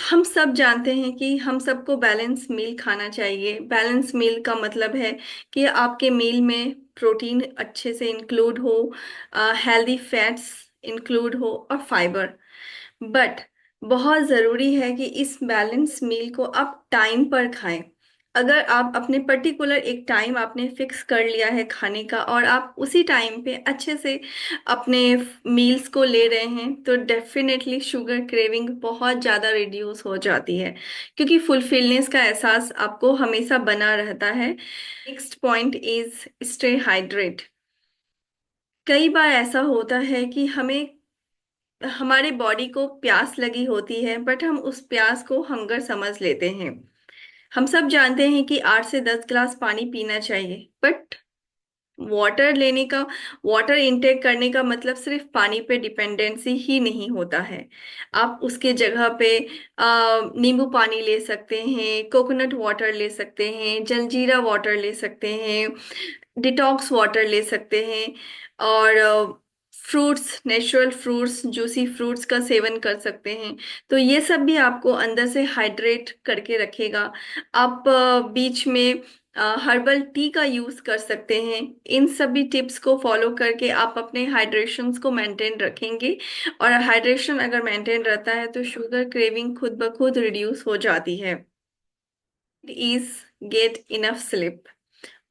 हम सब जानते हैं कि हम सबको बैलेंस मील खाना चाहिए। बैलेंस मील का मतलब है कि आपके मील में प्रोटीन अच्छे से इंक्लूड हो, हेल्दी फैट्स इंक्लूड हो और फाइबर। बट बहुत ज़रूरी है कि इस बैलेंस मील को आप टाइम पर खाएं। अगर आप अपने पर्टिकुलर एक टाइम आपने फिक्स कर लिया है खाने का और आप उसी टाइम पे अच्छे से अपने मील्स को ले रहे हैं तो डेफिनेटली शुगर क्रेविंग बहुत ज़्यादा रिड्यूस हो जाती है, क्योंकि फुलफिलनेस का एहसास आपको हमेशा बना रहता है। Next point is stay hydrate. कई बार ऐसा होता है कि हमें हमारे बॉडी को प्यास लगी होती है बट हम उस प्यास को हंगर समझ लेते हैं। हम सब जानते हैं कि 8 से 10 ग्लास पानी पीना चाहिए, बट वाटर लेने का वाटर इनटेक करने का मतलब सिर्फ पानी पे डिपेंडेंसी ही नहीं होता है। आप उसके जगह पे नींबू पानी ले सकते हैं, कोकोनट वाटर ले सकते हैं, जलजीरा वाटर ले सकते हैं, डिटॉक्स वाटर ले सकते हैं और fruits, natural fruits, juicy fruits का सेवन कर सकते हैं। तो ये सब भी आपको अंदर से हाइड्रेट करके रखेगा। आप बीच में हर्बल टी का यूज कर सकते हैं। इन सभी टिप्स को फॉलो करके आप अपने हाइड्रेशंस को मेंटेन रखेंगे, और हाइड्रेशन अगर मेंटेन रहता है तो शुगर क्रेविंग खुद ब खुद रिड्यूस हो जाती है। Is get enough sleep.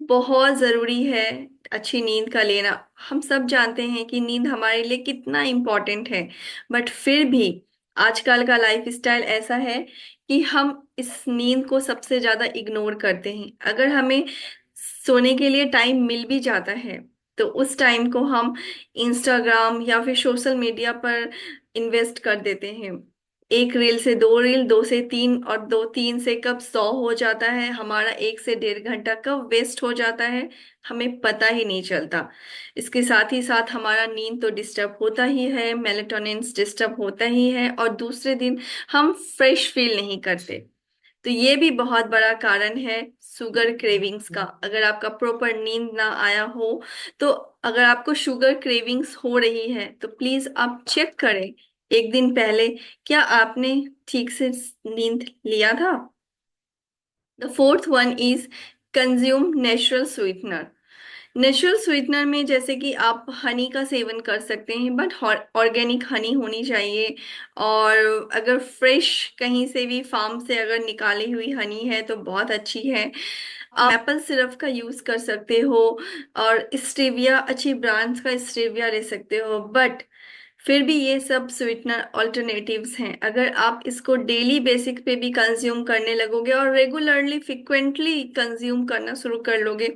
बहुत जरूरी है अच्छी नींद का लेना। हम सब जानते हैं कि नींद हमारे लिए कितना इम्पोर्टेंट है, बट फिर भी आजकल का लाइफ स्टाइल ऐसा है कि हम इस नींद को सबसे ज्यादा इग्नोर करते हैं। अगर हमें सोने के लिए टाइम मिल भी जाता है तो उस टाइम को हम इंस्टाग्राम या फिर सोशल मीडिया पर इन्वेस्ट कर देते हैं। एक रील से दो रील, 2 से 3, और 2-3 से कब 100 हो जाता है, हमारा 1 से 1.5 घंटा कब वेस्ट हो जाता है हमें पता ही नहीं चलता। इसके साथ ही साथ हमारा नींद तो डिस्टर्ब होता ही है, मेलेटोनिन डिस्टर्ब होता ही है, और दूसरे दिन हम फ्रेश फील नहीं करते। तो ये भी बहुत बड़ा कारण है शुगर क्रेविंग्स का। अगर आपका प्रॉपर नींद ना आया हो, तो अगर आपको शुगर क्रेविंग्स हो रही है तो प्लीज आप चेक करें एक दिन पहले, क्या आपने ठीक से नींद लिया था। The fourth one is consume natural sweetener. Natural sweetener में जैसे कि आप हनी का सेवन कर सकते हैं, बट ऑर्गेनिक हनी होनी चाहिए। और अगर फ्रेश कहीं से भी फार्म से अगर निकाली हुई हनी है तो बहुत अच्छी है। आप एप्पल सिरप का यूज कर सकते हो, और स्टेविया, अच्छी ब्रांड्स का स्टेविया ले सकते हो। बट फिर भी ये सब स्वीटनर ऑल्टरनेटिव्स हैं। अगर आप इसको डेली बेसिक पे भी कंज्यूम करने लगोगे और रेगुलरली फ्रिक्वेंटली कंज्यूम करना शुरू कर लोगे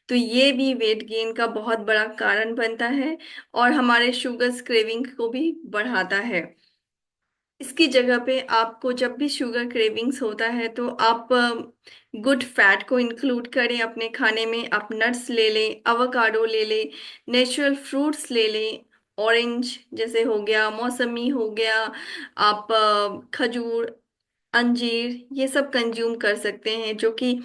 तो ये भी वेट गेन का बहुत बड़ा कारण बनता है और हमारे शुगर क्रेविंग को भी बढ़ाता है। इसकी जगह पे आपको जब भी शुगर क्रेविंग्स होता है तो आप गुड फैट को इंक्लूड करें अपने खाने में। आप नट्स ले लें, अवोकाडो ले लें, नेचुरल फ्रूट्स ले लें, ऑरेंज जैसे हो गया, मौसमी हो गया, आप खजूर, अंजीर, ये सब कंज्यूम कर सकते हैं, जो कि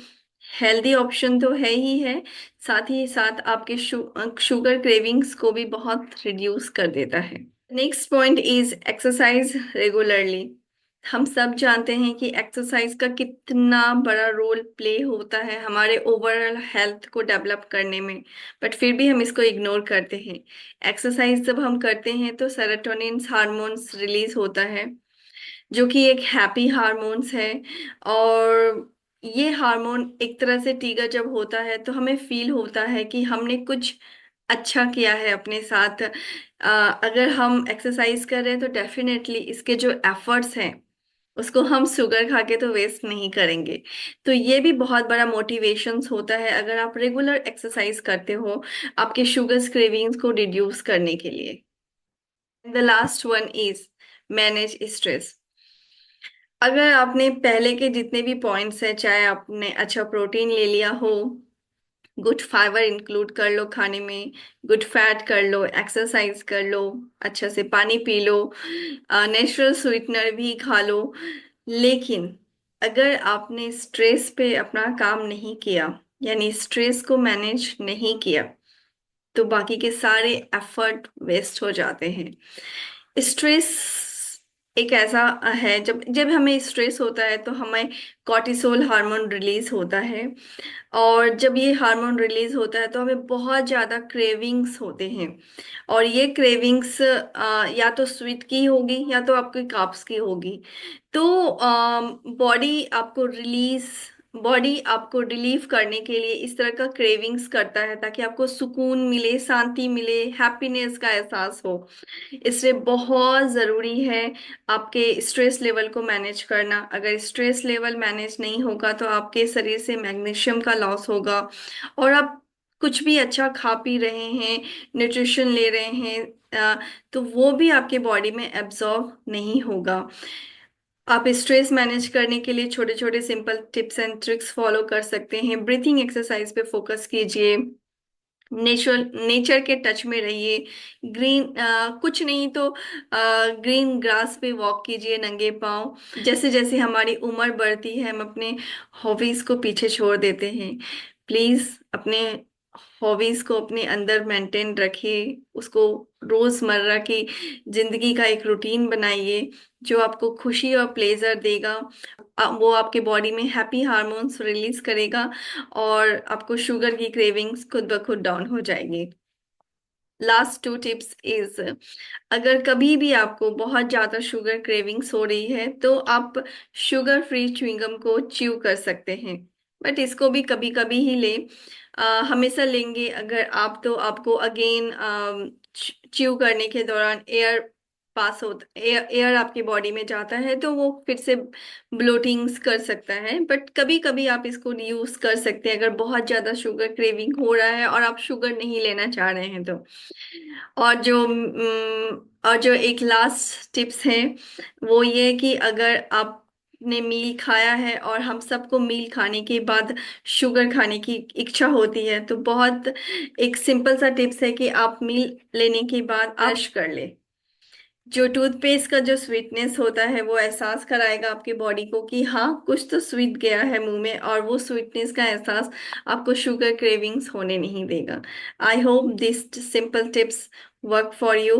हेल्दी ऑप्शन तो है ही है, साथ ही साथ आपके शुगर क्रेविंग्स को भी बहुत रिड्यूस कर देता है। Next point is exercise regularly. हम सब जानते हैं कि एक्सरसाइज का कितना बड़ा रोल प्ले होता है हमारे ओवरऑल हेल्थ को डेवलप करने में, बट फिर भी हम इसको इग्नोर करते हैं। एक्सरसाइज जब हम करते हैं तो सेरोटोनिन हार्मोन्स रिलीज होता है, जो कि एक हैप्पी हार्मोन्स है। और ये हार्मोन एक तरह से ट्रिगर जब होता है तो हमें फील होता है कि हमने कुछ अच्छा किया है अपने साथ। अगर हम एक्सरसाइज कर रहे हैं तो डेफिनेटली इसके जो एफर्ट्स हैं उसको हम शुगर खा के तो वेस्ट नहीं करेंगे। तो ये भी बहुत बड़ा मोटिवेशंस होता है अगर आप रेगुलर एक्सरसाइज करते हो आपके शुगर क्रेविंग्स को रिड्यूस करने के लिए। The last one is manage stress. अगर आपने पहले के जितने भी पॉइंट्स हैं, चाहे आपने अच्छा प्रोटीन ले लिया हो, गुड फाइबर इंक्लूड कर लो खाने में, गुड फैट कर लो, एक्सरसाइज कर लो, अच्छा से पानी पी लो, नेचुरल स्वीटनर भी खा लो, लेकिन अगर आपने स्ट्रेस पे अपना काम नहीं किया, यानी स्ट्रेस को मैनेज नहीं किया, तो बाकी के सारे एफर्ट वेस्ट हो जाते हैं। स्ट्रेस एक ऐसा है, जब जब हमें स्ट्रेस होता है तो हमें कॉर्टिसोल हार्मोन रिलीज होता है। और जब ये हार्मोन रिलीज होता है तो हमें बहुत ज़्यादा क्रेविंग्स होते हैं। और ये क्रेविंग्स या तो स्वीट की होगी या तो आपकी कार्ब्स की होगी। तो बॉडी आपको रिलीज बॉडी आपको रिलीव करने के लिए इस तरह का क्रेविंग्स करता है, ताकि आपको सुकून मिले, शांति मिले, हैप्पीनेस का एहसास हो। इसलिए बहुत ज़रूरी है आपके स्ट्रेस लेवल को मैनेज करना। अगर स्ट्रेस लेवल मैनेज नहीं होगा तो आपके शरीर से मैग्नीशियम का लॉस होगा। और आप कुछ भी अच्छा खा पी रहे हैं, न्यूट्रिशन ले रहे हैं, तो वो भी आपके बॉडी में एब्जॉर्ब नहीं होगा। आप स्ट्रेस मैनेज करने के लिए छोटे छोटे simple tips and tricks follow कर सकते हैं। ब्रीथिंग एक्सरसाइज पे फोकस कीजिए, नेचर नेचर के टच में रहिए। ग्रीन कुछ नहीं तो ग्रीन ग्रास पे वॉक कीजिए नंगे पाँव। जैसे जैसे हमारी उम्र बढ़ती है हम अपने हॉबीज को पीछे छोड़ देते हैं। प्लीज अपने हॉबीज को अपने अंदर मेंटेन रखिए, उसको रोजमर्रा की जिंदगी का एक रूटीन बनाइए जो आपको खुशी और प्लेजर देगा। वो आपके बॉडी में हैप्पी हार्मोन्स रिलीज करेगा और आपको शुगर की क्रेविंग्स खुद ब खुद डाउन हो जाएगी। लास्ट टू टिप्स इज, अगर कभी भी आपको बहुत ज्यादा शुगर क्रेविंग्स हो रही है तो आप शुगर फ्री च्युइंगम को च्यू कर सकते हैं। बट इसको भी कभी कभी ही ले, हमेशा लेंगे अगर आप तो आपको अगेन च्यू करने के दौरान एयर पास होता, एयर आपकी बॉडी में जाता है तो वो फिर से ब्लोटिंग्स कर सकता है। बट कभी कभी आप इसको यूज कर सकते हैं अगर बहुत ज्यादा शुगर क्रेविंग हो रहा है और आप शुगर नहीं लेना चाह रहे हैं तो। और जो एक लास्ट टिप्स है वो ये कि अगर आपने मील खाया है और हम सबको मील खाने के बाद शुगर खाने की इच्छा होती है, तो बहुत एक सिंपल सा टिप्स है कि आप मील लेने के बाद आप ब्रश कर ले। जो टूथपेस्ट का जो स्वीटनेस होता है वो एहसास कराएगा आपकी बॉडी को कि हाँ कुछ तो स्वीट गया है मुंह में, और वो स्वीटनेस का एहसास आपको शुगर क्रेविंग्स होने नहीं देगा। I hope this simple tips work for you.